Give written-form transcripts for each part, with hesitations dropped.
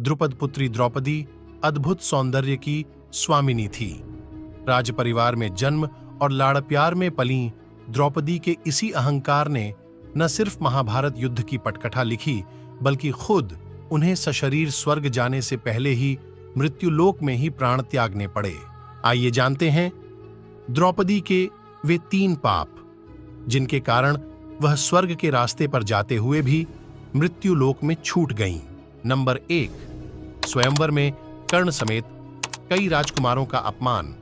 द्रुपद पुत्री द्रौपदी अद्भुत सौंदर्य की स्वामिनी थी। राज परिवार में जन्म और लाड़ प्यार में पली द्रौपदी के इसी अहंकार ने न सिर्फ महाभारत युद्ध की पटकथा लिखी, बल्कि खुद उन्हें सशरीर स्वर्ग जाने से पहले ही मृत्युलोक में ही प्राण त्यागने पड़े। आइए जानते हैं द्रौपदी के वे 3 पाप जिनके कारण वह स्वर्ग के रास्ते पर जाते हुए भी मृत्युलोक में छूट गईं। नंबर 1, स्वयंवर में कर्ण समेत कई राजकुमारों का अपमान।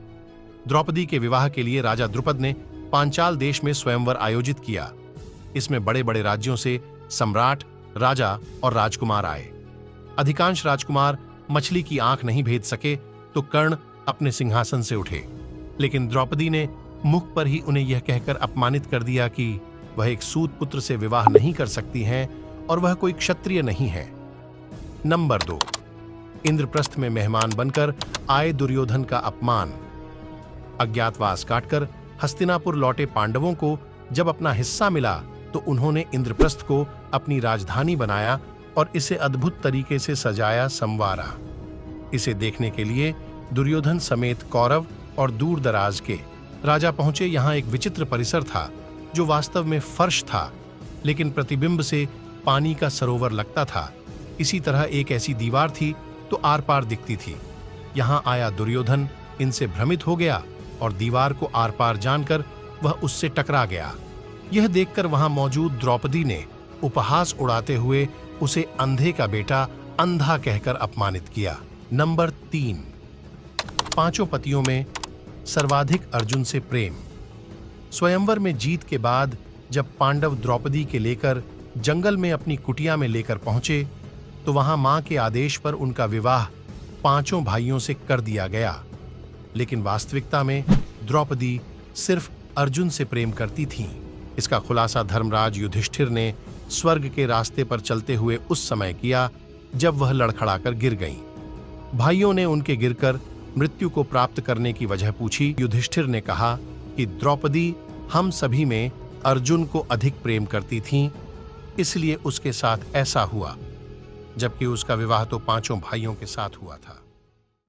द्रौपदी के विवाह के लिए राजा द्रुपद ने पांचाल देश में स्वयंवर आयोजित किया। इसमें बड़े बड़े राज्यों से सम्राट, राजा और राजकुमार आए। अधिकांश राजकुमार मछली की आंख नहीं भेद सके तो कर्ण अपने सिंहासन से उठे, लेकिन द्रौपदी ने मुख पर ही उन्हें यह कहकर अपमानित कर दिया कि वह एक सूत पुत्र से विवाह नहीं कर सकती हैं और वह कोई क्षत्रिय नहीं है। नंबर 2, इंद्रप्रस्थ में मेहमान बनकर आए दुर्योधन का अपमान। अज्ञातवास काटकर हस्तिनापुर लौटे पांडवों को जब अपना हिस्सा मिला तो उन्होंने इंद्रप्रस्थ को अपनी राजधानी बनाया और इसे अद्भुत तरीके से सजाया संवारा। इसे देखने के लिए दुर्योधन समेत कौरव और दूर दराज के राजा पहुंचे। यहाँ एक विचित्र परिसर था जो वास्तव में फर्श था, लेकिन प्रतिबिंब से पानी का सरोवर लगता था। इसी तरह एक ऐसी दीवार थी तो आर पार दिखती थी। यहाँ आया दुर्योधन इनसे भ्रमित हो गया और दीवार को आर पार जानकर वह उससे टकरा गया। यह देखकर वहां मौजूद द्रौपदी ने उपहास उड़ाते हुए उसे अंधे का बेटा अंधा कहकर अपमानित किया। नंबर 3, 5 पतियों में सर्वाधिक अर्जुन से प्रेम। स्वयंवर में जीत के बाद जब पांडव द्रौपदी के लेकर जंगल में अपनी कुटिया में लेकर पहुंचे तो वहां मां के आदेश पर उनका विवाह 5 भाइयों से कर दिया गया, लेकिन वास्तविकता में द्रौपदी सिर्फ अर्जुन से प्रेम करती थीं। इसका खुलासा धर्मराज युधिष्ठिर ने स्वर्ग के रास्ते पर चलते हुए उस समय किया जब वह लड़खड़ाकर गिर गईं। भाइयों ने उनके गिरकर मृत्यु को प्राप्त करने की वजह पूछी। युधिष्ठिर ने कहा कि द्रौपदी हम सभी में अर्जुन को अधिक प्रेम करती थीं, इसलिए उसके साथ ऐसा हुआ, जबकि उसका विवाह तो 5 भाइयों के साथ हुआ था।